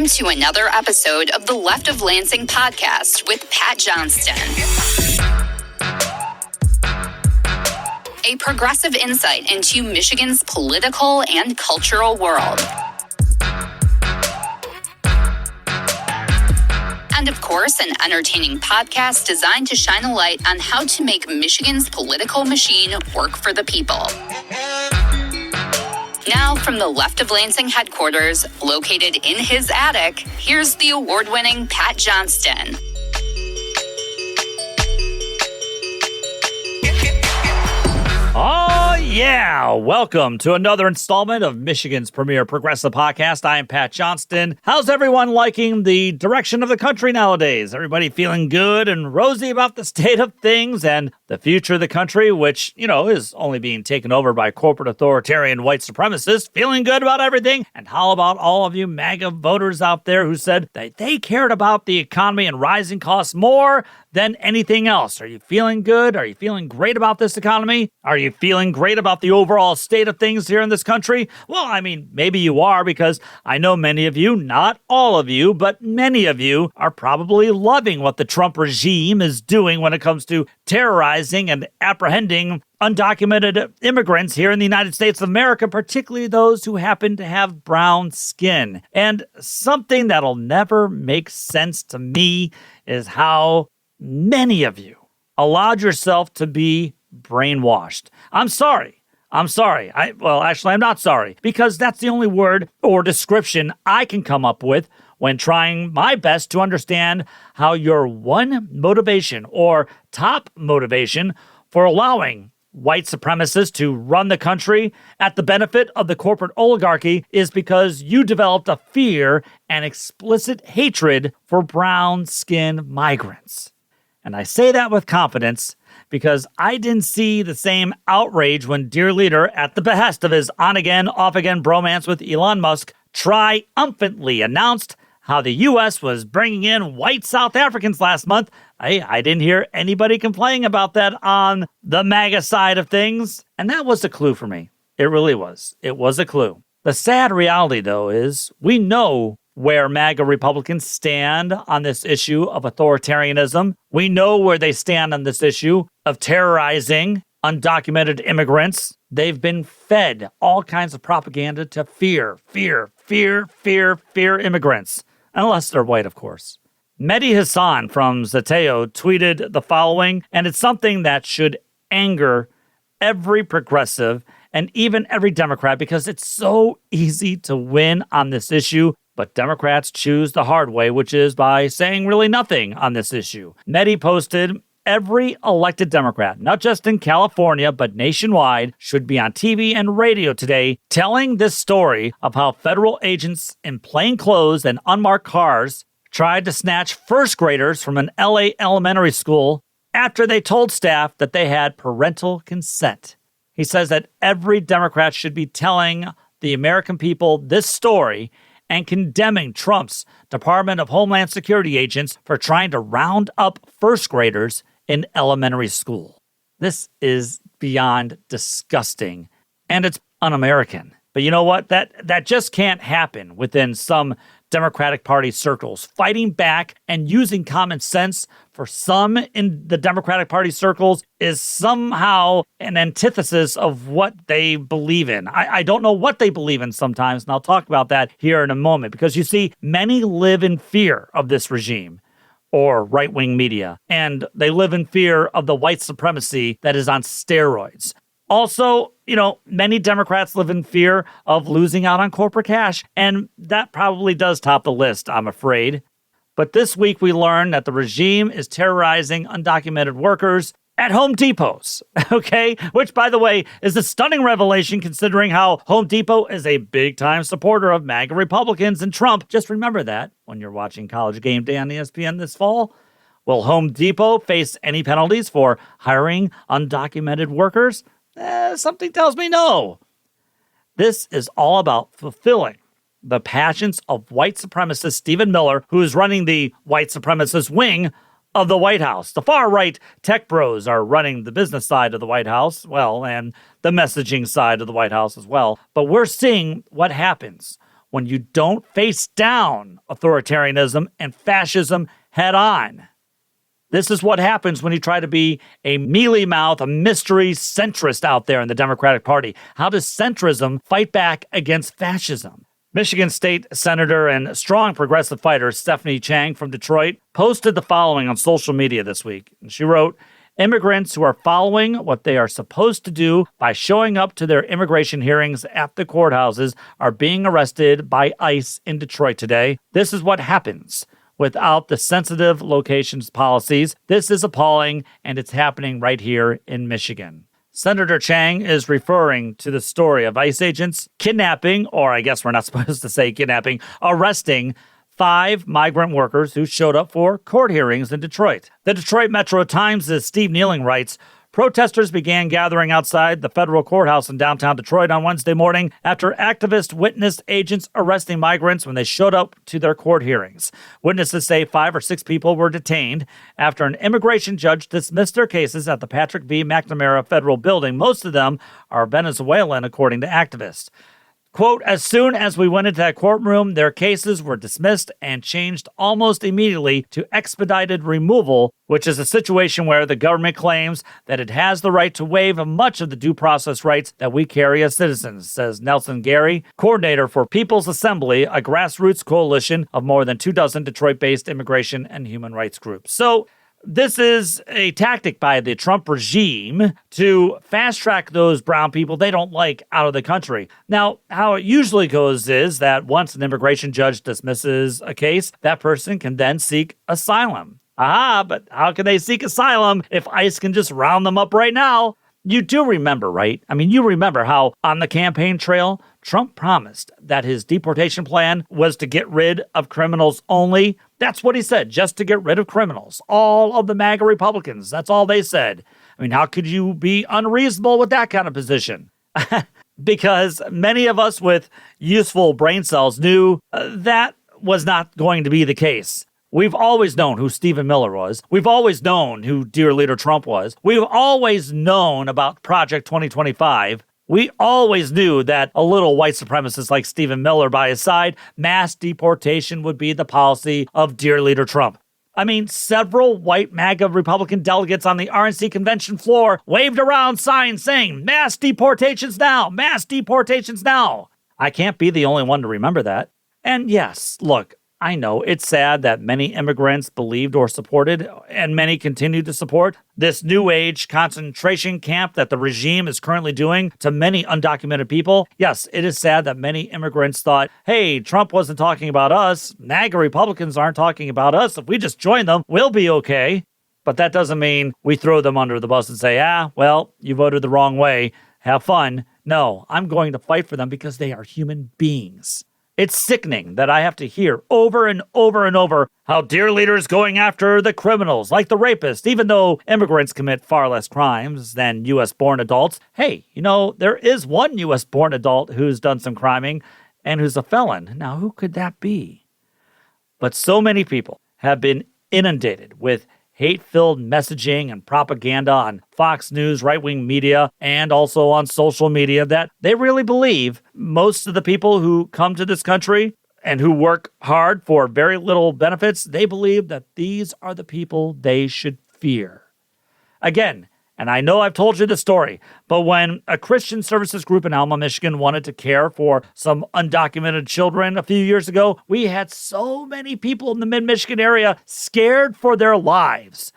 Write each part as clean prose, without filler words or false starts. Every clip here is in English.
Welcome to another episode of the Left of Lansing podcast with Pat Johnston. A progressive insight into Michigan's political and cultural world. And of course, an entertaining podcast designed to shine a light on how to make Michigan's political machine work for the people. Now, from the Left of Lansing headquarters, located in his attic, here's the award-winning Pat Johnston. Oh, yeah. Welcome to another installment of Michigan's premier progressive podcast. I am Pat Johnston. How's everyone liking the direction of the country nowadays? Everybody feeling good and rosy about the state of things and the future of the country, which, is only being taken over by corporate authoritarian white supremacists, feeling good about everything? And how about all of you MAGA voters out there who said that they cared about the economy and rising costs more than anything else? Are you feeling good? Are you feeling great about this economy? Are you feeling great about the overall state of things here in this country? Well, maybe you are, because I know many of you, not all of you, but many of you are probably loving what the Trump regime is doing when it comes to terrorizing and apprehending undocumented immigrants here in the United States of America, particularly those who happen to have brown skin. And something that'll never make sense to me is how many of you allowed yourself to be brainwashed. I'm sorry. I'm not sorry, because that's the only word or description I can come up with when trying my best to understand how your one motivation or top motivation for allowing white supremacists to run the country at the benefit of the corporate oligarchy is because you developed a fear and explicit hatred for brown-skinned migrants. And I say that with confidence because I didn't see the same outrage when dear leader, at the behest of his on-again, off-again bromance with Elon Musk, triumphantly announced how the U.S. was bringing in white South Africans last month. I didn't hear anybody complaining about that on the MAGA side of things. And that was a clue for me. It really was. It was a clue. The sad reality, though, is we know where MAGA Republicans stand on this issue of authoritarianism. We know where they stand on this issue of terrorizing undocumented immigrants. They've been fed all kinds of propaganda to fear immigrants. Unless they're white, of course. Mehdi Hassan from Zateo tweeted the following, and it's something that should anger every progressive and even every Democrat, because it's so easy to win on this issue. But Democrats choose the hard way, which is by saying really nothing on this issue. Mehdi posted, every elected Democrat, not just in California, but nationwide, should be on TV and radio today telling this story of how federal agents in plain clothes and unmarked cars tried to snatch first graders from an LA elementary school after they told staff that they had parental consent. He says that every Democrat should be telling the American people this story and condemning Trump's Department of Homeland Security agents for trying to round up first graders in elementary school. This is beyond disgusting, and it's un-American. But you know what? That just can't happen within some Democratic Party circles. Fighting back and using common sense for some in the Democratic Party circles is somehow an antithesis of what they believe in. I don't know what they believe in sometimes, and I'll talk about that here in a moment, because you see, many live in fear of this regime or right-wing media, and they live in fear of the white supremacy that is on steroids. Also, many Democrats live in fear of losing out on corporate cash, and that probably does top the list, I'm afraid. But this week we learned that the regime is terrorizing undocumented workers at Home Depots, okay? Which, by the way, is a stunning revelation considering how Home Depot is a big-time supporter of MAGA Republicans and Trump. Just remember that when you're watching College Game Day on ESPN this fall. Will Home Depot face any penalties for hiring undocumented workers? Something tells me no. This is all about fulfilling the passions of white supremacist Stephen Miller, who is running the white supremacist wing of the White House. The far-right tech bros are running the business side of the White House, and the messaging side of the White House as well. But we're seeing what happens when you don't face down authoritarianism and fascism head on. This is what happens when you try to be a mealy-mouth, a mystery centrist out there in the Democratic Party. How does centrism fight back against fascism? Michigan State Senator and strong progressive fighter Stephanie Chang from Detroit posted the following on social media this week. And she wrote, "Immigrants who are following what they are supposed to do by showing up to their immigration hearings at the courthouses are being arrested by ICE in Detroit today. This is what happens without the sensitive locations policies. This is appalling, and it's happening right here in Michigan." Senator Chang is referring to the story of ICE agents kidnapping, or I guess we're not supposed to say kidnapping, arresting 5 migrant workers who showed up for court hearings in Detroit. The Detroit Metro Times' Steve Nealing writes, protesters began gathering outside the federal courthouse in downtown Detroit on Wednesday morning after activists witnessed agents arresting migrants when they showed up to their court hearings. Witnesses say 5 or 6 people were detained after an immigration judge dismissed their cases at the Patrick B. McNamara Federal Building. Most of them are Venezuelan, according to activists. Quote, "As soon as we went into that courtroom, their cases were dismissed and changed almost immediately to expedited removal, which is a situation where the government claims that it has the right to waive much of the due process rights that we carry as citizens," says Nelson Gary, coordinator for People's Assembly, a grassroots coalition of more than 24 Detroit-based immigration and human rights groups. So, this is a tactic by the Trump regime to fast-track those brown people they don't like out of the country. Now, how it usually goes is that once an immigration judge dismisses a case, that person can then seek asylum. But how can they seek asylum if ICE can just round them up right now? You do remember, right? I mean, you remember how on the campaign trail, Trump promised that his deportation plan was to get rid of criminals only. That's what he said, just to get rid of criminals. All of the MAGA Republicans, that's all they said. I mean, how could you be unreasonable with that kind of position? Because many of us with useful brain cells knew that was not going to be the case. We've always known who Stephen Miller was. We've always known who Dear Leader Trump was. We've always known about Project 2025. We always knew that a little white supremacist like Stephen Miller by his side, mass deportation would be the policy of Dear Leader Trump. I mean, several white MAGA Republican delegates on the RNC convention floor waved around signs saying, "Mass deportations now! Mass deportations now!" I can't be the only one to remember that. And yes, look, I know it's sad that many immigrants believed or supported, and many continue to support, this New Age concentration camp that the regime is currently doing to many undocumented people. Yes, it is sad that many immigrants thought, hey, Trump wasn't talking about us. MAGA Republicans aren't talking about us. If we just join them, we'll be okay. But that doesn't mean we throw them under the bus and say, well, you voted the wrong way. Have fun. No, I'm going to fight for them because they are human beings. It's sickening that I have to hear over and over and over how Dear Leader is going after the criminals, like the rapists, even though immigrants commit far less crimes than U.S.-born adults. Hey, there is one U.S.-born adult who's done some criming and who's a felon. Now, who could that be? But so many people have been inundated with hate-filled messaging and propaganda on Fox News, right-wing media, and also on social media that they really believe most of the people who come to this country and who work hard for very little benefits, they believe that these are the people they should fear. Again, and I know I've told you the story, but when a Christian services group in Alma, Michigan wanted to care for some undocumented children a few years ago, we had so many people in the mid-Michigan area scared for their lives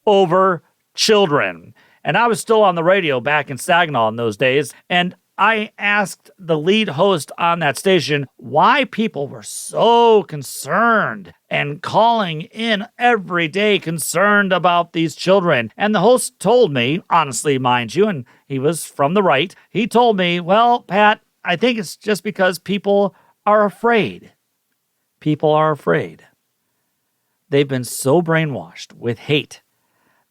over children. And I was still on the radio back in Saginaw in those days, and I asked the lead host on that station why people were so concerned and calling in every day concerned about these children. And the host told me, honestly, mind you, and he was from the right, he told me, well, Pat, I think it's just because people are afraid. People are afraid. They've been so brainwashed with hate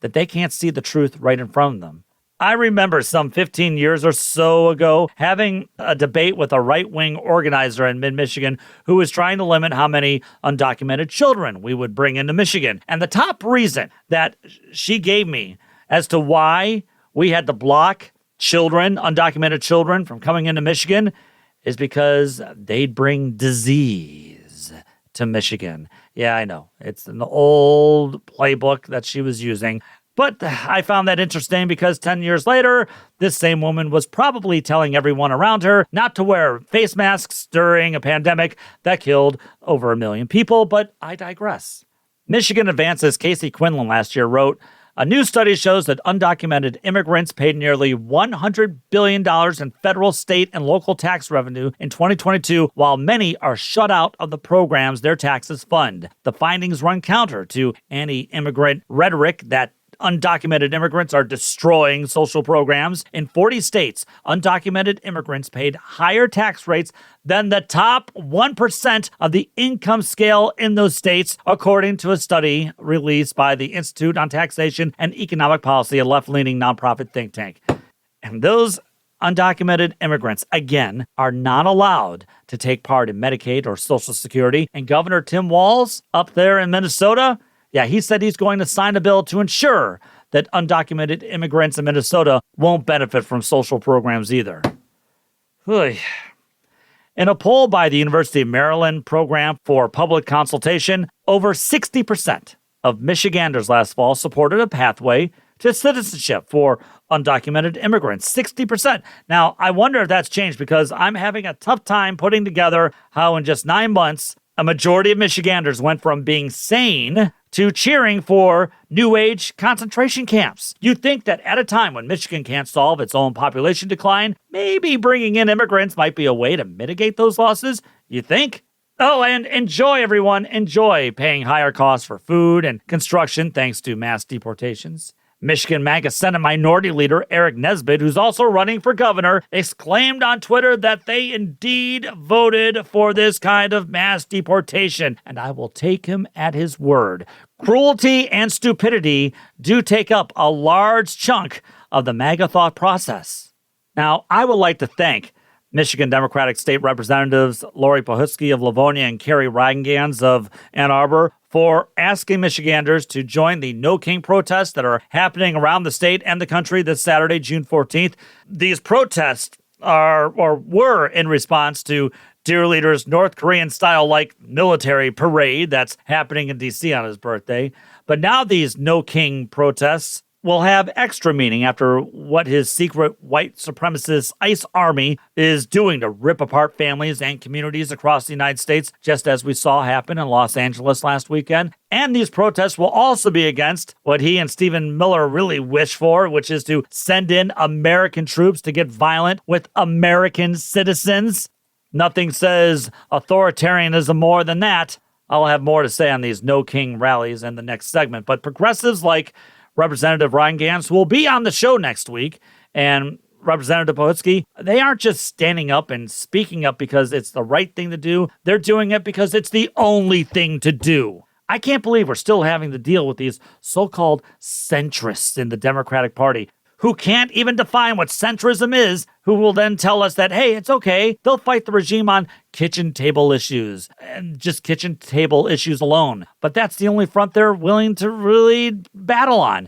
that they can't see the truth right in front of them. I remember some 15 years or so ago having a debate with a right-wing organizer in mid-Michigan who was trying to limit how many undocumented children we would bring into Michigan. And the top reason that she gave me as to why we had to block children, undocumented children, from coming into Michigan is because they'd bring disease to Michigan. Yeah, I know. It's an old playbook that she was using. But I found that interesting because 10 years later, this same woman was probably telling everyone around her not to wear face masks during a pandemic that killed over 1 million people. But I digress. Michigan Advance's Casey Quinlan last year wrote, a new study shows that undocumented immigrants paid nearly $100 billion in federal, state, and local tax revenue in 2022, while many are shut out of the programs their taxes fund. The findings run counter to anti-immigrant rhetoric that undocumented immigrants are destroying social programs. In 40 states, undocumented immigrants paid higher tax rates than the top 1% of the income scale in those states, according to a study released by the Institute on Taxation and Economic Policy, a left-leaning nonprofit think tank. And those undocumented immigrants, again, are not allowed to take part in Medicaid or Social Security. And Governor Tim Walz up there in Minnesota, yeah, he said he's going to sign a bill to ensure that undocumented immigrants in Minnesota won't benefit from social programs either. In a poll by the University of Maryland Program for Public Consultation, over 60% of Michiganders last fall supported a pathway to citizenship for undocumented immigrants. 60%. Now, I wonder if that's changed because I'm having a tough time putting together how in just 9 months, a majority of Michiganders went from being sane to cheering for New Age concentration camps. You'd think that at a time when Michigan can't solve its own population decline, maybe bringing in immigrants might be a way to mitigate those losses. You think? Oh, and enjoy, everyone. Enjoy paying higher costs for food and construction thanks to mass deportations. Michigan MAGA Senate Minority Leader Eric Nesbitt, who's also running for governor, exclaimed on Twitter that they indeed voted for this kind of mass deportation. And I will take him at his word. Cruelty and stupidity do take up a large chunk of the MAGA thought process. Now, I would like to thank Michigan Democratic State Representatives Lori Pohutsky of Livonia and Carrie Reigans of Ann Arbor for asking Michiganders to join the No King protests that are happening around the state and the country this Saturday, June 14th. These protests were in response to Dear Leader's North Korean-style-like military parade that's happening in D.C. on his birthday. But now these No King protests will have extra meaning after what his secret white supremacist ICE army is doing to rip apart families and communities across the United States, just as we saw happen in Los Angeles last weekend. And these protests will also be against what he and Stephen Miller really wish for, which is to send in American troops to get violent with American citizens. Nothing says authoritarianism more than that. I'll have more to say on these No King rallies in the next segment, but progressives like Representative Reigans, who will be on the show next week, and Representative Pohutsky, they aren't just standing up and speaking up because it's the right thing to do. They're doing it because it's the only thing to do. I can't believe we're still having to deal with these so-called centrists in the Democratic Party who can't even define what centrism is, who will then tell us that, hey, it's okay. They'll fight the regime on kitchen table issues, and just kitchen table issues alone. But that's the only front they're willing to really battle on.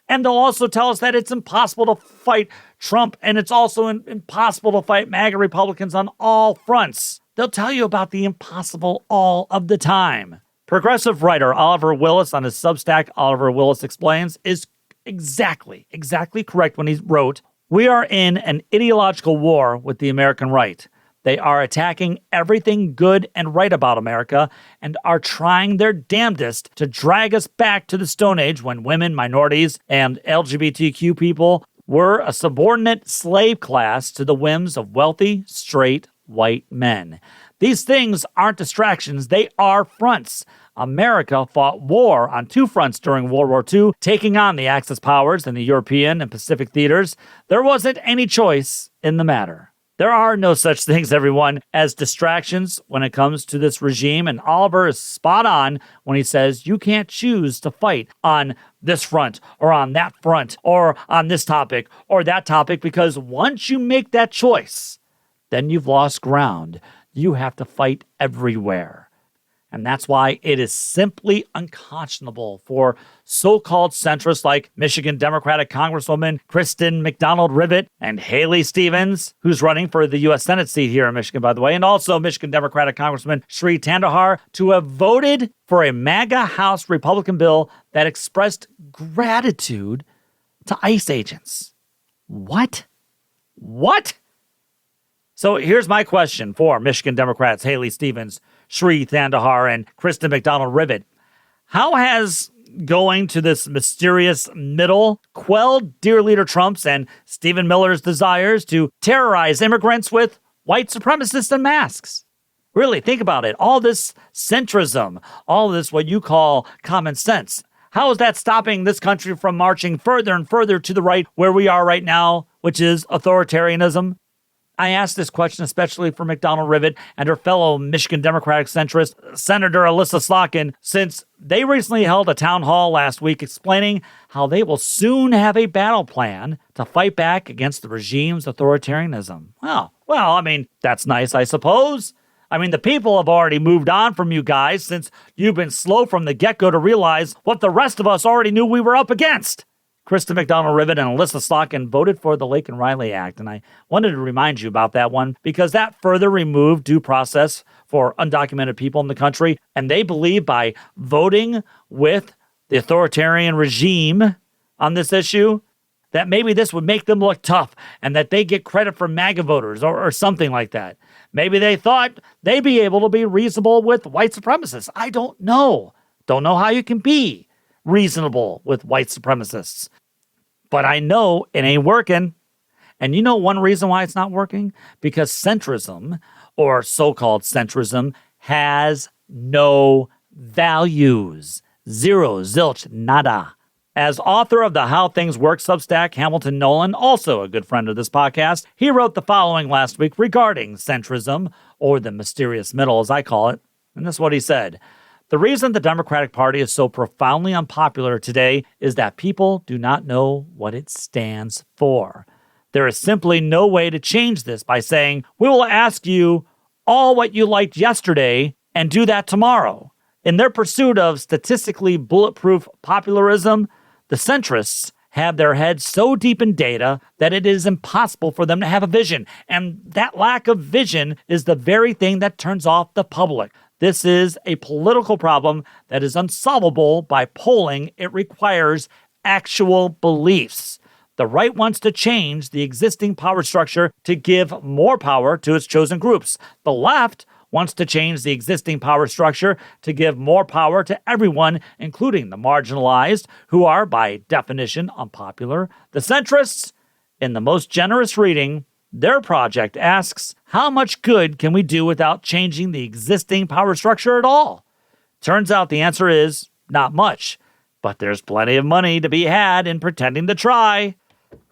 And they'll also tell us that it's impossible to fight Trump, and it's also impossible to fight MAGA Republicans on all fronts. They'll tell you about the impossible all of the time. Progressive writer Oliver Willis on his Substack, Oliver Willis Explains, is exactly correct when he wrote, "We are in an ideological war with the American right. They are attacking everything good and right about America and are trying their damnedest to drag us back to the Stone Age when women, minorities, and LGBTQ people were a subordinate slave class to the whims of wealthy, straight, white men. These things aren't distractions, they are fronts. America fought war on 2 fronts during World War II, taking on the Axis powers in the European and Pacific theaters. There wasn't any choice in the matter. There are no such things, everyone, as distractions when it comes to this regime, and Oliver is spot on when he says you can't choose to fight on this front or on that front or on this topic or that topic, because once you make that choice, then you've lost ground. You have to fight everywhere. And that's why it is simply unconscionable for so-called centrists like Michigan Democratic Congresswoman Kristen McDonald-Rivet and Haley Stevens, who's running for the U.S. Senate seat here in Michigan, by the way, and also Michigan Democratic Congressman Sri Tandahar, to have voted for a MAGA House Republican bill that expressed gratitude to ICE agents. What? So here's my question for Michigan Democrats Haley Stevens, Sri Thandahar, and Kristen McDonald-Rivet. How has going to this mysterious middle quelled dear leader Trump's and Stephen Miller's desires to terrorize immigrants with white supremacists and masks? Really, think about it. All this centrism, all this what you call common sense. How is that stopping this country from marching further and further to the right where we are right now, which is authoritarianism? I asked this question especially for McDonald-Rivet and her fellow Michigan Democratic centrist, Senator Alyssa Slotkin, since they recently held a town hall last week explaining how they will soon have a battle plan to fight back against the regime's authoritarianism. Well, I mean, that's nice, I suppose. I mean, the people have already moved on from you guys since you've been slow from the get-go to realize what the rest of us already knew we were up against. Kristen McDonald-Rivet and Alyssa Slotkin voted for the Lake and Riley Act, and I wanted to remind you about that one because that further removed due process for undocumented people in the country, and they believe by voting with the authoritarian regime on this issue that maybe this would make them look tough and that they get credit for MAGA voters or something like that. Maybe they thought they'd be able to be reasonable with white supremacists. I don't know. Don't know how you can be reasonable with white supremacists. But I know it ain't working. And you know one reason why it's not working? Because centrism, or so-called centrism, has no values. Zero, zilch, nada. As author of the How Things Work Substack, Hamilton Nolan, also a good friend of this podcast, he wrote the following last week regarding centrism, or the mysterious middle as I call it. And this is what he said. The reason the Democratic Party is so profoundly unpopular today is that people do not know what it stands for. There is simply no way to change this by saying, we will ask you all what you liked yesterday and do that tomorrow. In their pursuit of statistically bulletproof popularism, the centrists have their heads so deep in data that it is impossible for them to have a vision. And that lack of vision is the very thing that turns off the public. This is a political problem that is unsolvable by polling. It requires actual beliefs. The right wants to change the existing power structure to give more power to its chosen groups. The left wants to change the existing power structure to give more power to everyone, including the marginalized, who are, by definition, unpopular. The centrists, in the most generous reading, their project asks, how much good can we do without changing the existing power structure at all? Turns out the answer is not much, but there's plenty of money to be had in pretending to try.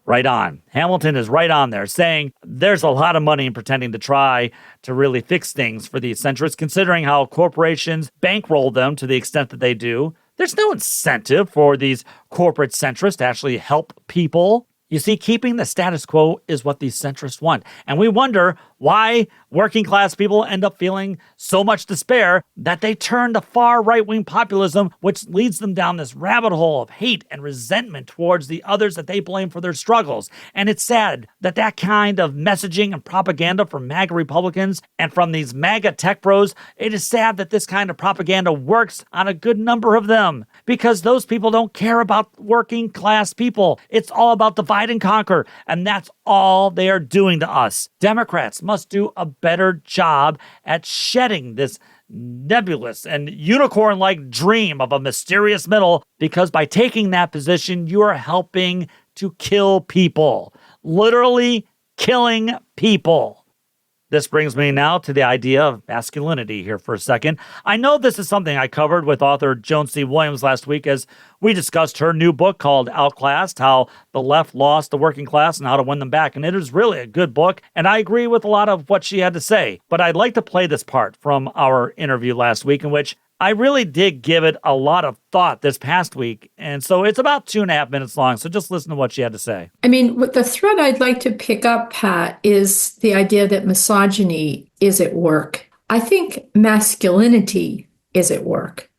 Right on. Hamilton is right on there saying there's a lot of money in pretending to try to really fix things for these centrists, considering how corporations bankroll them to the extent that they do. There's no incentive for these corporate centrists to actually help people. You see, keeping the status quo is what these centrists want. And we wonder why working class people end up feeling so much despair that they turn to far right-wing populism, which leads them down this rabbit hole of hate and resentment towards the others that they blame for their struggles. And it's sad that that kind of messaging and propaganda from MAGA Republicans and from these MAGA tech bros, it is sad that this kind of propaganda works on a good number of them because those people don't care about working class people. It's all about divide and conquer, and that's all they are doing to us. Democrats must do a better job at shedding this nebulous and unicorn-like dream of a mysterious middle, because by taking that position, you are helping to kill people. Literally killing people. This brings me now to the idea of masculinity here for a second. I know this is something I covered with author Joan C. Williams last week as we discussed her new book called Outclassed, How the Left Lost the Working Class and How to Win Them Back. And it is really a good book, and I agree with a lot of what she had to say. But I'd like to play this part from our interview last week in which I really did give it a lot of thought this past week. And so it's about 2.5 minutes long. So just listen to what she had to say. I mean, what the thread I'd like to pick up, Pat, is the idea that misogyny is at work. I think masculinity is at work.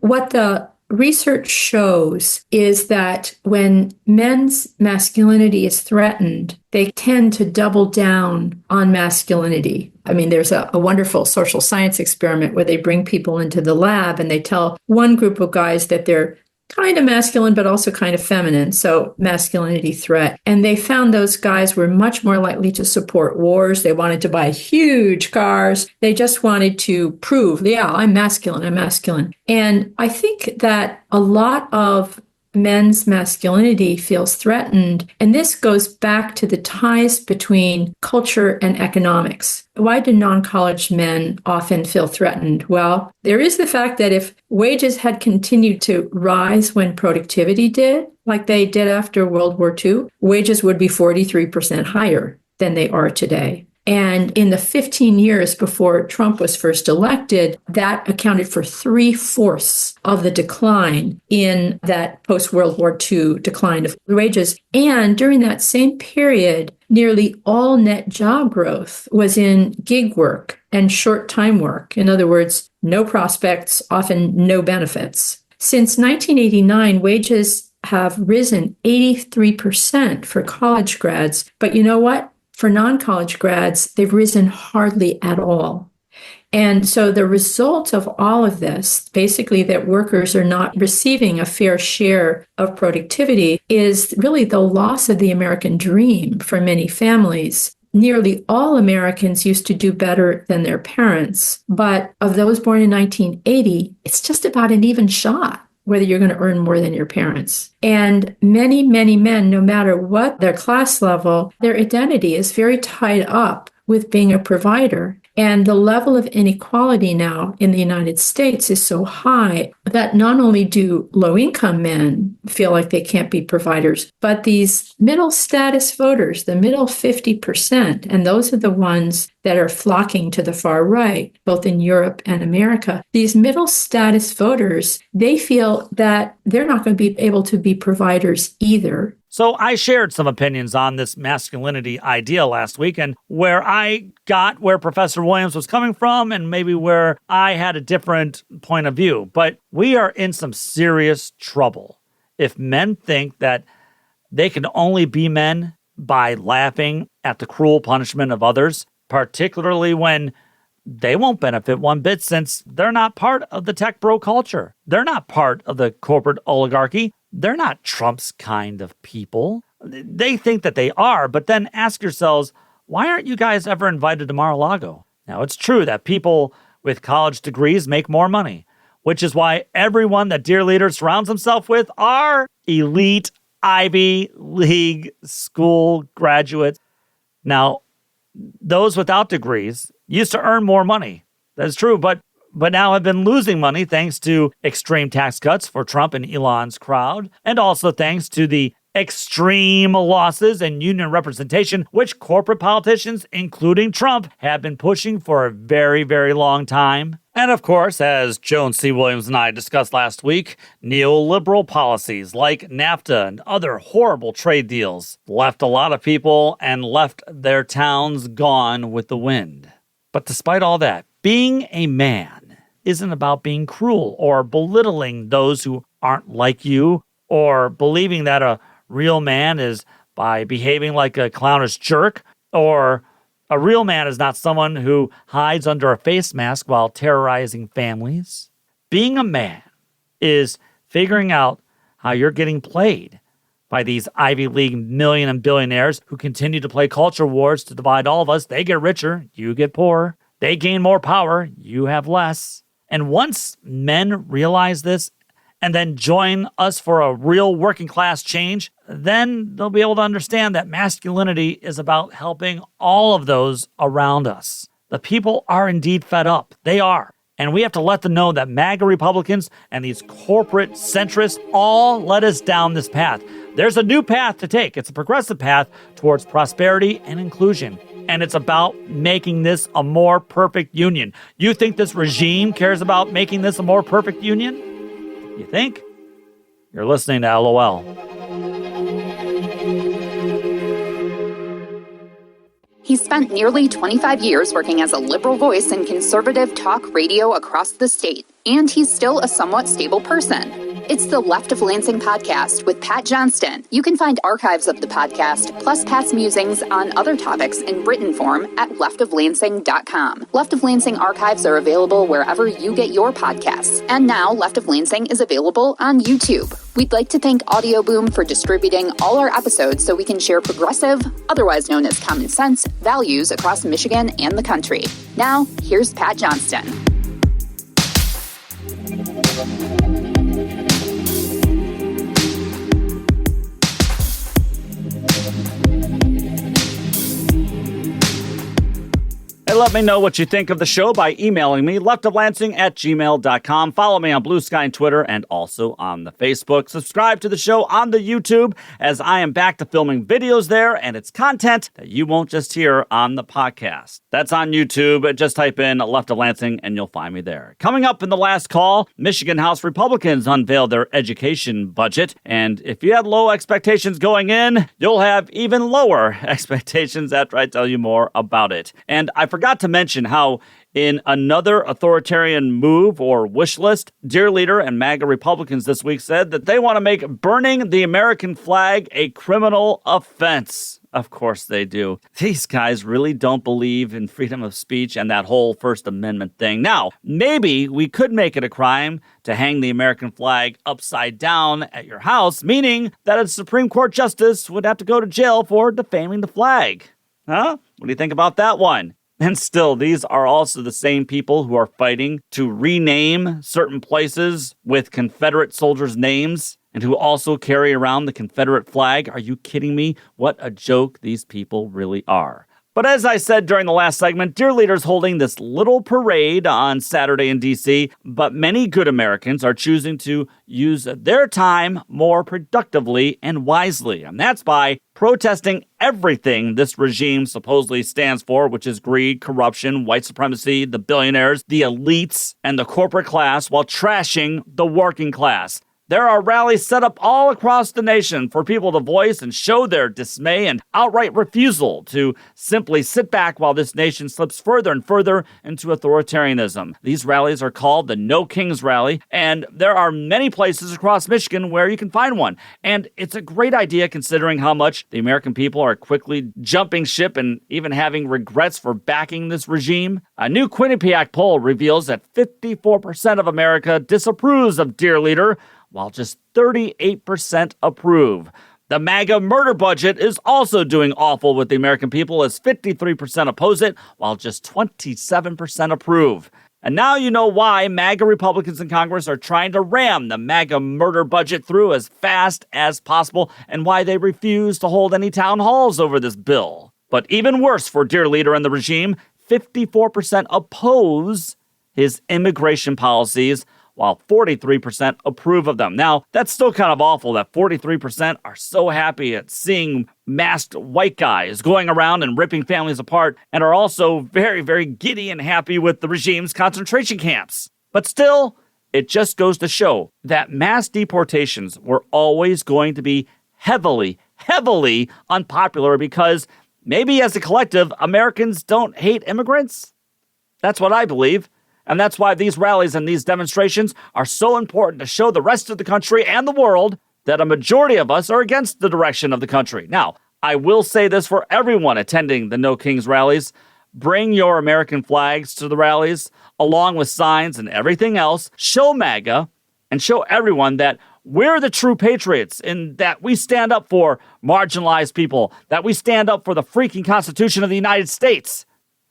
What the research shows is that when men's masculinity is threatened, they tend to double down on masculinity. I mean, there's a wonderful social science experiment where they bring people into the lab and they tell one group of guys that they're kind of masculine, but also kind of feminine. So masculinity threat. And they found those guys were much more likely to support wars. They wanted to buy huge cars. They just wanted to prove, yeah, I'm masculine, I'm masculine. And I think that a lot of men's masculinity feels threatened. And this goes back to the ties between culture and economics. Why do non-college men often feel threatened? Well, there is the fact that if wages had continued to rise when productivity did, like they did after World War II, wages would be 43% higher than they are today. And in the 15 years before Trump was first elected, that accounted for 3/4 of the decline in that post-World War II decline of wages. And during that same period, nearly all net job growth was in gig work and short-time work. In other words, no prospects, often no benefits. Since 1989, wages have risen 83% for college grads. But you know what? For non-college grads, they've risen hardly at all. And so the result of all of this, basically that workers are not receiving a fair share of productivity, is really the loss of the American dream for many families. Nearly all Americans used to do better than their parents, but of those born in 1980, it's just about an even shot whether you're going to earn more than your parents. And many, many men, no matter what their class level, their identity is very tied up with being a provider. And the level of inequality now in the United States is so high that not only do low-income men feel like they can't be providers, but these middle status voters, the middle 50%, and those are the ones that are flocking to the far right, both in Europe and America. These middle status voters, they feel that they're not going to be able to be providers either. So I shared some opinions on this masculinity idea last week, and where I got where Professor Williams was coming from and maybe where I had a different point of view. But we are in some serious trouble if men think that they can only be men by laughing at the cruel punishment of others, particularly when they won't benefit one bit since they're not part of the tech bro culture. They're not part of the corporate oligarchy. They're not Trump's kind of people. They think that they are, but then ask yourselves, why aren't you guys ever invited to Mar-a-Lago? Now, it's true that people with college degrees make more money, which is why everyone that Dear Leader surrounds himself with are elite Ivy League school graduates. Now, those without degrees used to earn more money. That's true, but now have been losing money thanks to extreme tax cuts for Trump and Elon's crowd, and also thanks to the extreme losses in union representation, which corporate politicians, including Trump, have been pushing for a very, very long time. And of course, as Joan C. Williams and I discussed last week, neoliberal policies like NAFTA and other horrible trade deals left a lot of people and left their towns gone with the wind. But despite all that, being a man isn't about being cruel or belittling those who aren't like you, or believing that a real man is by behaving like a clownish jerk, or a real man is not someone who hides under a face mask while terrorizing families. Being a man is figuring out how you're getting played by these Ivy League million and billionaires who continue to play culture wars to divide all of us. They get richer, you get poorer. They gain more power, you have less. And once men realize this and then join us for a real working class change, then they'll be able to understand that masculinity is about helping all of those around us. The people are indeed fed up. They are. And we have to let them know that MAGA Republicans and these corporate centrists all led us down this path. There's a new path to take. It's a progressive path towards prosperity and inclusion. And it's about making this a more perfect union. You think this regime cares about making this a more perfect union? You think? You're listening to LOL. He spent nearly 25 years working as a liberal voice in conservative talk radio across the state, and he's still a somewhat stable person. It's the Left of Lansing podcast with Pat Johnston. You can find archives of the podcast, plus Pat's musings on other topics in written form at leftoflansing.com. Left of Lansing archives are available wherever you get your podcasts. And now Left of Lansing is available on YouTube. We'd like to thank Audio Boom for distributing all our episodes so we can share progressive, otherwise known as common sense, values across Michigan and the country. Now, here's Pat Johnston. Hey, let me know what you think of the show by emailing me, leftoflansing@gmail.com. Follow me on Blue Sky and Twitter and also on the Facebook. Subscribe to the show on the YouTube, as I am back to filming videos there, and it's content that you won't just hear on the podcast. That's on YouTube. Just type in Left of Lansing and you'll find me there. Coming up in the last call, Michigan House Republicans unveil their education budget. And if you had low expectations going in, you'll have even lower expectations after I tell you more about it. And I forgot to mention how, in another authoritarian move or wish list, Dear Leader and MAGA Republicans this week said that they want to make burning the American flag a criminal offense. Of course they do. These guys really don't believe in freedom of speech and that whole First Amendment thing. Now, maybe we could make it a crime to hang the American flag upside down at your house, meaning that a Supreme Court justice would have to go to jail for defaming the flag. Huh? What do you think about that one? And still, these are also the same people who are fighting to rename certain places with Confederate soldiers' names and who also carry around the Confederate flag. Are you kidding me? What a joke these people really are. But as I said during the last segment, Dear Leader's holding this little parade on Saturday in D.C., but many good Americans are choosing to use their time more productively and wisely. And that's by protesting everything this regime supposedly stands for, which is greed, corruption, white supremacy, the billionaires, the elites, and the corporate class, while trashing the working class. There are rallies set up all across the nation for people to voice and show their dismay and outright refusal to simply sit back while this nation slips further and further into authoritarianism. These rallies are called the No Kings Rally, and there are many places across Michigan where you can find one. And it's a great idea considering how much the American people are quickly jumping ship and even having regrets for backing this regime. A new Quinnipiac poll reveals that 54% of America disapproves of Dear Leader, while just 38% approve. The MAGA murder budget is also doing awful with the American people, as 53% oppose it, while just 27% approve. And now you know why MAGA Republicans in Congress are trying to ram the MAGA murder budget through as fast as possible, and why they refuse to hold any town halls over this bill. But even worse for Dear Leader and the regime, 54% oppose his immigration policies, while 43% approve of them. Now, that's still kind of awful that 43% are so happy at seeing masked white guys going around and ripping families apart, and are also very, very giddy and happy with the regime's concentration camps. But still, it just goes to show that mass deportations were always going to be heavily, heavily unpopular, because maybe as a collective, Americans don't hate immigrants. That's what I believe. And that's why these rallies and these demonstrations are so important, to show the rest of the country and the world that a majority of us are against the direction of the country. Now, I will say this for everyone attending the No Kings rallies: bring your American flags to the rallies, along with signs and everything else. Show MAGA and show everyone that we're the true patriots, in that we stand up for marginalized people, that we stand up for the freaking Constitution of the United States.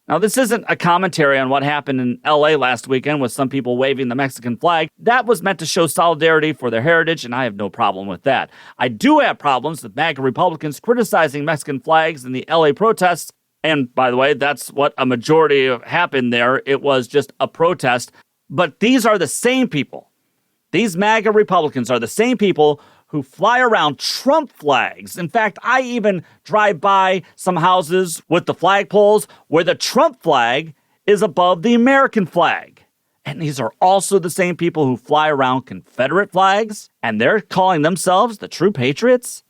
Now, this isn't a commentary on what happened in L.A. last weekend with some people waving the Mexican flag. That was meant to show solidarity for their heritage, and I have no problem with that. I do have problems with MAGA Republicans criticizing Mexican flags in the L.A. protests. And by the way, that's what a majority of happened there. It was just a protest. But these are the same people. These MAGA Republicans are the same people who fly around Trump flags. In fact, I even drive by some houses with the flagpoles where the Trump flag is above the American flag. And these are also the same people who fly around Confederate flags, and they're calling themselves the true patriots.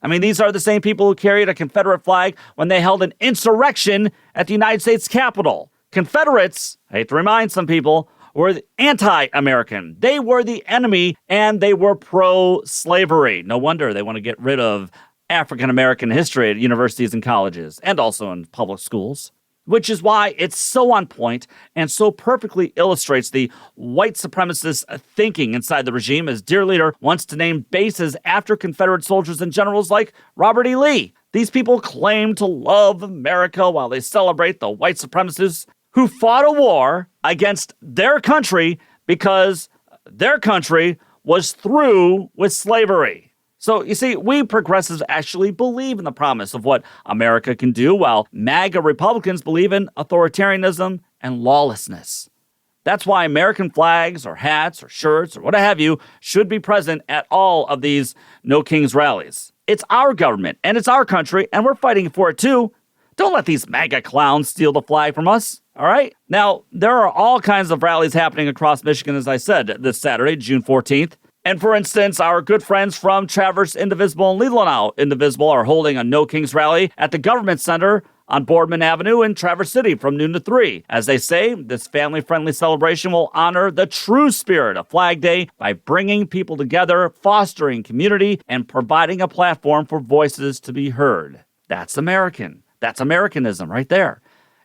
I mean, these are the same people who carried a Confederate flag when they held an insurrection at the United States Capitol. Confederates, I hate to remind some people, were anti-American. They were the enemy, and they were pro-slavery. No wonder they want to get rid of African-American history at universities and colleges, and also in public schools. Which is why it's so on point and so perfectly illustrates the white supremacist thinking inside the regime, as Dear Leader wants to name bases after Confederate soldiers and generals like Robert E. Lee. These people claim to love America while they celebrate the white supremacists who fought a war against their country because their country was through with slavery. So, you see, we progressives actually believe in the promise of what America can do, while MAGA Republicans believe in authoritarianism and lawlessness. That's why American flags or hats or shirts or what have you should be present at all of these No Kings rallies. It's our government and it's our country, and we're fighting for it too. Don't let these MAGA clowns steal the flag from us, all right? Now, there are all kinds of rallies happening across Michigan, as I said, this Saturday, June 14th. And for instance, our good friends from Traverse Indivisible and Leelanau Indivisible are holding a No Kings rally at the Government Center on Boardman Avenue in Traverse City from noon to 3. As they say, this family-friendly celebration will honor the true spirit of Flag Day by bringing people together, fostering community, and providing a platform for voices to be heard. That's American. That's Americanism right there.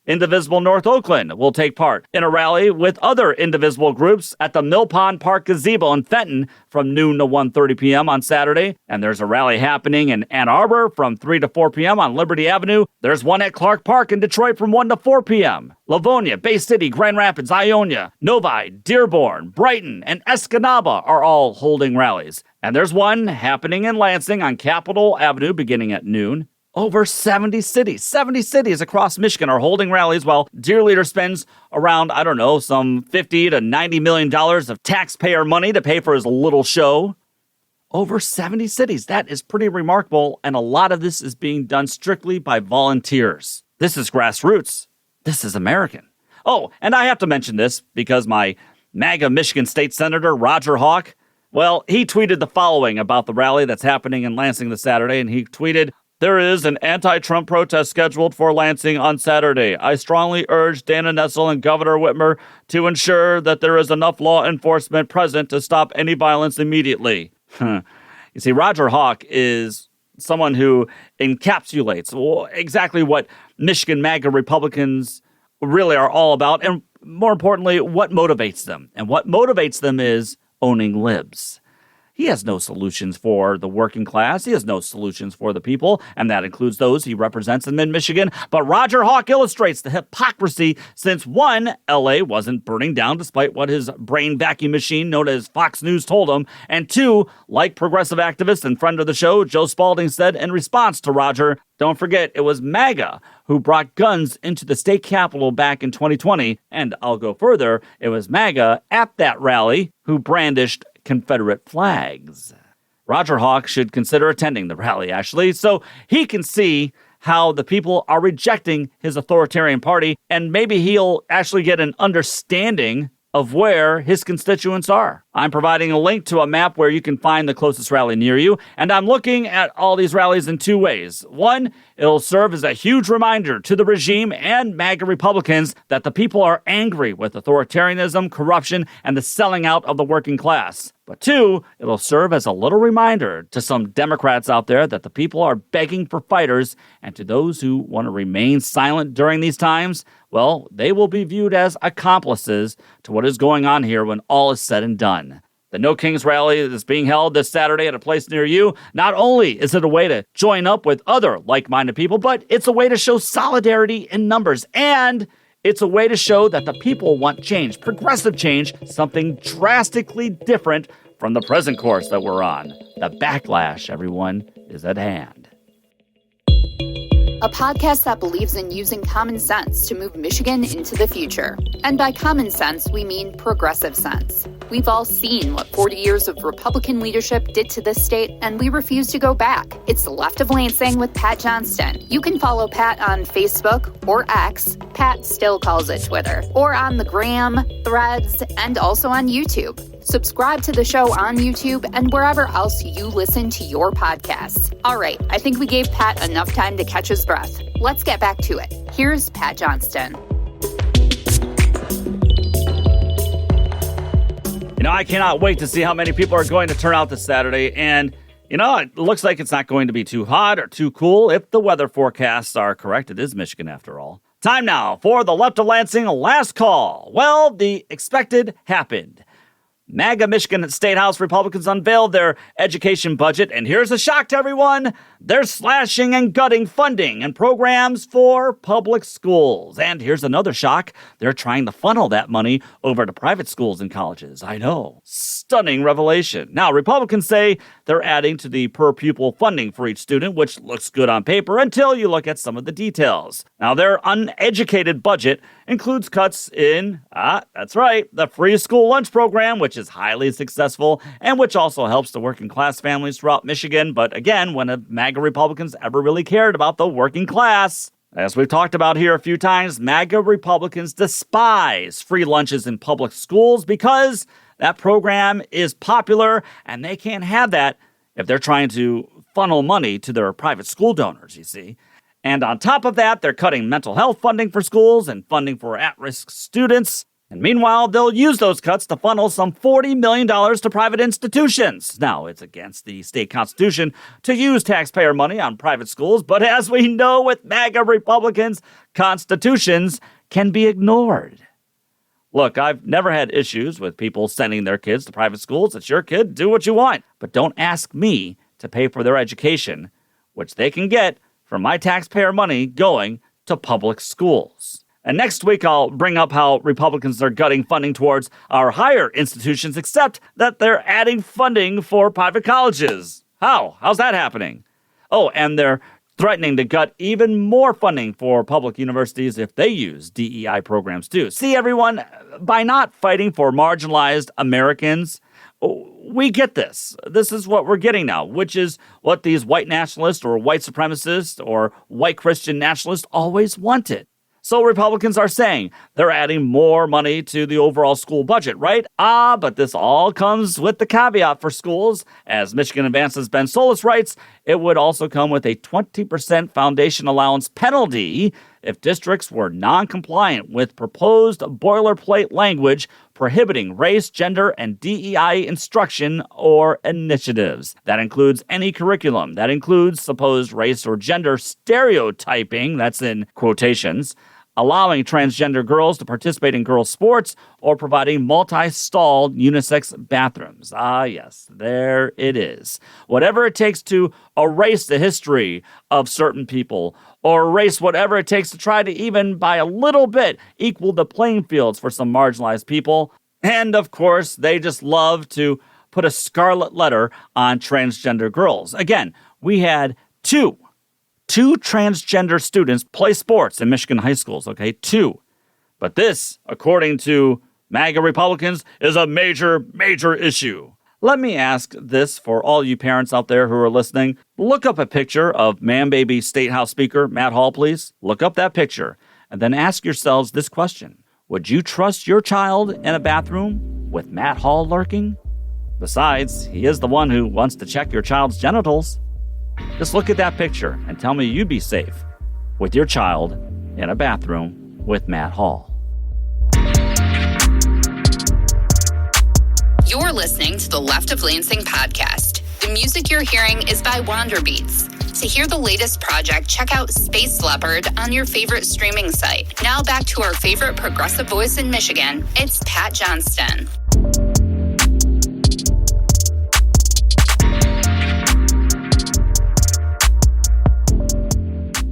Indivisible North Oakland will take part in a rally with other Indivisible groups at the Mill Pond Park Gazebo in Fenton from noon to 1:30 p.m. on Saturday. And there's a rally happening in Ann Arbor from 3 to 4 p.m. on Liberty Avenue. There's one at Clark Park in Detroit from 1 to 4 p.m. Livonia, Bay City, Grand Rapids, Ionia, Novi, Dearborn, Brighton, and Escanaba are all holding rallies. And there's one happening in Lansing on Capitol Avenue beginning at noon. Over 70 cities across Michigan are holding rallies, while Dear Leader spends around, some $50 to $90 million of taxpayer money to pay for his little show. Over 70 cities. That is pretty remarkable, and a lot of this is being done strictly by volunteers. This is grassroots. This is American. Oh, and I have to mention this because my MAGA Michigan State Senator, Roger Hawk, well, he tweeted the following about the rally that's happening in Lansing this Saturday, and he tweeted, "There is an anti-Trump protest scheduled for Lansing on Saturday. I strongly urge Dana Nessel and Governor Whitmer to ensure that there is enough law enforcement present to stop any violence immediately." You see, Roger Hawk is someone who encapsulates exactly what Michigan MAGA Republicans really are all about, and more importantly, what motivates them. And what motivates them is owning libs. He has no solutions for the working class. He has no solutions for the people, and that includes those he represents in mid-Michigan. But Roger Hawk illustrates the hypocrisy since, one, L.A. wasn't burning down despite what his brain vacuum machine known as Fox News told him, and two, like progressive activist and friend of the show Joe Spalding said in response to Roger, don't forget it was MAGA who brought guns into the state capitol back in 2020, and I'll go further, it was MAGA at that rally who brandished Confederate flags. Roger Hawk should consider attending the rally, actually, so he can see how the people are rejecting his authoritarian party, and maybe he'll actually get an understanding of where his constituents are. I'm providing a link to a map where you can find the closest rally near you, and I'm looking at all these rallies in two ways. One, it'll serve as a huge reminder to the regime and MAGA Republicans that the people are angry with authoritarianism, corruption, and the selling out of the working class. But two, it'll serve as a little reminder to some Democrats out there that the people are begging for fighters, and to those who want to remain silent during these times, well, they will be viewed as accomplices to what is going on here when all is said and done. The No Kings rally that is being held this Saturday at a place near you, not only is it a way to join up with other like-minded people, but it's a way to show solidarity in numbers, and it's a way to show that the people want change, progressive change, something drastically different from the present course that we're on. The backlash, everyone, is at hand. A podcast that believes in using common sense to move Michigan into the future. And by common sense, we mean progressive sense. We've all seen what 40 years of Republican leadership did to this state, and we refuse to go back. It's the Left of Lansing with Pat Johnston. You can follow Pat on Facebook or X. Pat still calls it Twitter. Or on the Gram, Threads, and also on YouTube. Subscribe to the show on YouTube and wherever else you listen to your podcasts. All right, I think we gave Pat enough time to catch his breath. Let's get back to it. Here's Pat Johnston. I cannot wait to see how many people are going to turn out this Saturday. And, it looks like it's not going to be too hot or too cool if the weather forecasts are correct. It is Michigan, after all. Time now for the Left of Lansing last call. Well, the expected happened. MAGA Michigan State House Republicans unveiled their education budget, and here's a shock to everyone. They're slashing and gutting funding and programs for public schools. And here's another shock. They're trying to funnel that money over to private schools and colleges. I know. Stunning revelation. Now, Republicans say they're adding to the per-pupil funding for each student, which looks good on paper until you look at some of the details. Now, their uneducated budget includes cuts in, that's right, the free school lunch program, which is highly successful and which also helps the working class families throughout Michigan. But again, when have MAGA Republicans ever really cared about the working class? As we've talked about here a few times, MAGA Republicans despise free lunches in public schools because that program is popular and they can't have that if they're trying to funnel money to their private school donors, you see. And on top of that, they're cutting mental health funding for schools and funding for at-risk students. And meanwhile, they'll use those cuts to funnel some $40 million to private institutions. Now, it's against the state constitution to use taxpayer money on private schools, but as we know with MAGA Republicans, constitutions can be ignored. Look, I've never had issues with people sending their kids to private schools. It's your kid, do what you want. But don't ask me to pay for their education, which they can get from my taxpayer money going to public schools. And next week, I'll bring up how Republicans are gutting funding towards our higher institutions, except that they're adding funding for private colleges. How? How's that happening? Oh, and they're threatening to gut even more funding for public universities if they use DEI programs too. See, everyone, by not fighting for marginalized Americans, we get this. This is what we're getting now, which is what these white nationalists or white supremacists or white Christian nationalists always wanted. So Republicans are saying they're adding more money to the overall school budget, right? But this all comes with the caveat for schools. As Michigan Advance's Ben Solis writes, it would also come with a 20% foundation allowance penalty if districts were non-compliant with proposed boilerplate language prohibiting race, gender, and DEI instruction or initiatives. That includes any curriculum. That includes supposed race or gender stereotyping, that's in quotations, allowing transgender girls to participate in girls' sports, or providing multi-stalled unisex bathrooms. Yes, there it is. Whatever it takes to erase the history of certain people, or erase whatever it takes to try to even by a little bit equal the playing fields for some marginalized people. And of course, they just love to put a scarlet letter on transgender girls. Again, we had two transgender students play sports in Michigan high schools, okay? 2. But this, according to MAGA Republicans, is a major, major issue. Let me ask this for all you parents out there who are listening. Look up a picture of Man-Baby State House Speaker Matt Hall, please. Look up that picture and then ask yourselves this question. Would you trust your child in a bathroom with Matt Hall lurking? Besides, he is the one who wants to check your child's genitals. Just look at that picture and tell me you'd be safe with your child in a bathroom with Matt Hall. You're listening to the Left of Lansing podcast. The music you're hearing is by Wander Beats. To hear the latest project, check out Space Leopard on your favorite streaming site. Now back to our favorite progressive voice in Michigan. It's Pat Johnston.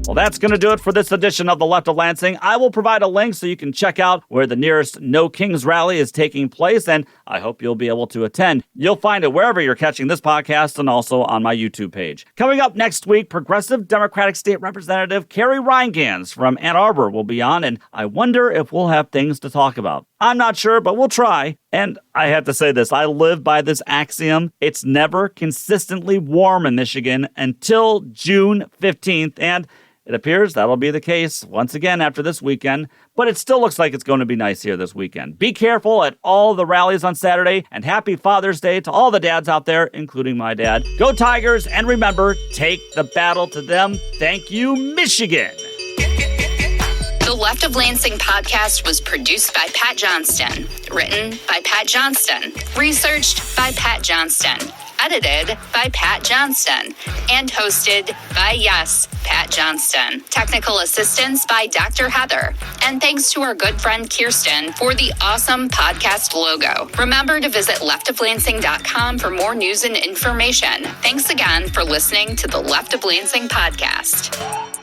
Well, that's going to do it for this edition of the Left of Lansing. I will provide a link so you can check out where the nearest No Kings Rally is taking place, and I hope you'll be able to attend. You'll find it wherever you're catching this podcast and also on my YouTube page. Coming up next week, Progressive Democratic State Representative Carrie Reingans from Ann Arbor will be on, and I wonder if we'll have things to talk about. I'm not sure, but we'll try. And I have to say this, I live by this axiom. It's never consistently warm in Michigan until June 15th, and it appears that'll be the case once again after this weekend, but it still looks like it's going to be nice here this weekend. Be careful at all the rallies on Saturday, and happy Father's Day to all the dads out there, including my dad. Go Tigers, and remember, take the battle to them. Thank you, Michigan. The Left of Lansing podcast was produced by Pat Johnston, written by Pat Johnston, researched by Pat Johnston, edited by Pat Johnston, and hosted by, yes, Pat Johnston. Technical assistance by Dr. Heather. And thanks to our good friend Kirsten for the awesome podcast logo. Remember to visit leftoflansing.com for more news and information. Thanks again for listening to the Left of Lansing podcast.